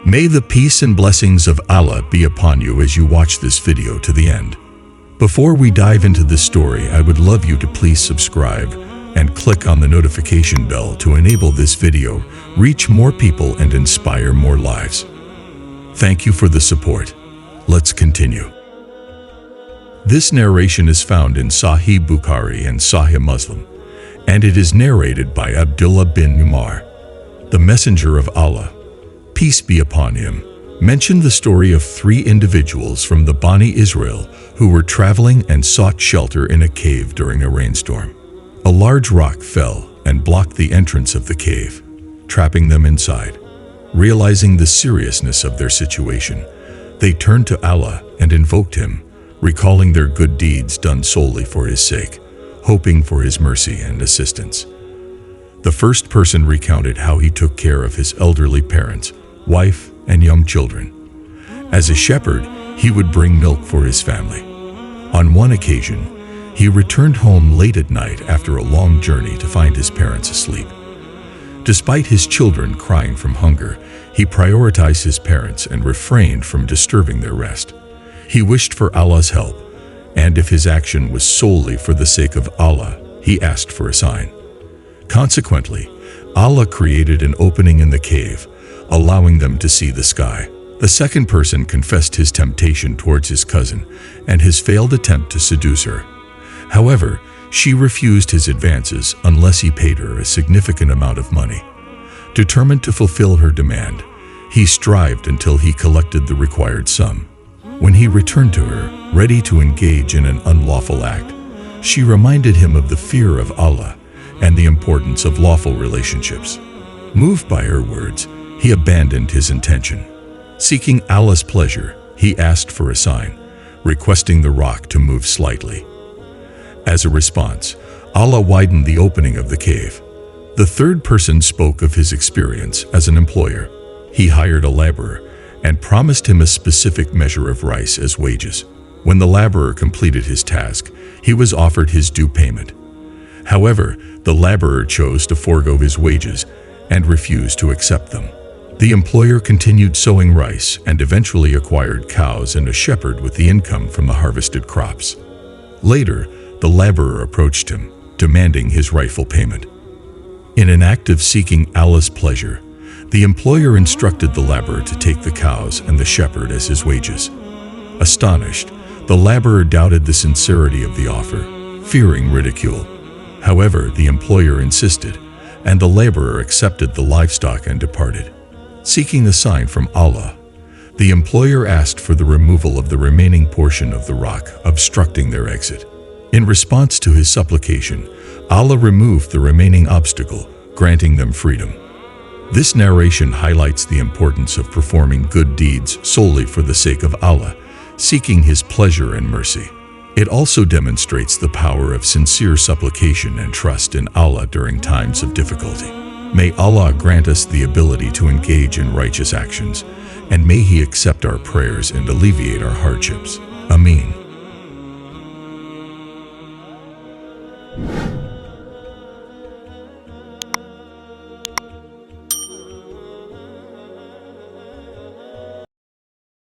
May the peace and blessings of Allah be upon you as you watch this video to the end. Before we dive into this story, I would love you to please subscribe and click on the notification bell to enable this video reach more people and inspire more lives. Thank you for the support. Let's continue. This narration is found in Sahih Bukhari and Sahih Muslim, and it is narrated by Abdullah bin Umar. The Messenger of Allah, peace be upon him, mentioned the story of three individuals from the Bani Israel who were traveling and sought shelter in a cave during a rainstorm. A large rock fell and blocked the entrance of the cave, trapping them inside. Realizing the seriousness of their situation, they turned to Allah and invoked Him, recalling their good deeds done solely for His sake, hoping for His mercy and assistance. The first person recounted how he took care of his elderly parents, wife, and young children. As a shepherd, he would bring milk for his family. On one occasion, he returned home late at night after a long journey to find his parents asleep. Despite his children crying from hunger, he prioritized his parents and refrained from disturbing their rest. He wished for Allah's help, and if his action was solely for the sake of Allah, he asked for a sign. Consequently, Allah created an opening in the cave, allowing them to see the sky. The second person confessed his temptation towards his cousin and his failed attempt to seduce her. However, she refused his advances unless he paid her a significant amount of money. Determined to fulfill her demand, he strived until he collected the required sum. When he returned to her, ready to engage in an unlawful act, she reminded him of the fear of Allah and the importance of lawful relationships. Moved by her words, he abandoned his intention. Seeking Allah's pleasure, he asked for a sign, requesting the rock to move slightly. As a response, Allah widened the opening of the cave. The third person spoke of his experience as an employer. He hired a laborer and promised him a specific measure of rice as wages. When the laborer completed his task, he was offered his due payment. However, the laborer chose to forego his wages and refused to accept them. The employer continued sowing rice and eventually acquired cows and a shepherd with the income from the harvested crops. Later, the laborer approached him, demanding his rightful payment. In an act of seeking Allah's pleasure, the employer instructed the laborer to take the cows and the shepherd as his wages. Astonished, the laborer doubted the sincerity of the offer, fearing ridicule. However, the employer insisted, and the laborer accepted the livestock and departed. Seeking a sign from Allah, the employer asked for the removal of the remaining portion of the rock, obstructing their exit. In response to his supplication, Allah removed the remaining obstacle, granting them freedom. This narration highlights the importance of performing good deeds solely for the sake of Allah, seeking His pleasure and mercy. It also demonstrates the power of sincere supplication and trust in Allah during times of difficulty. May Allah grant us the ability to engage in righteous actions, and may He accept our prayers and alleviate our hardships. Ameen.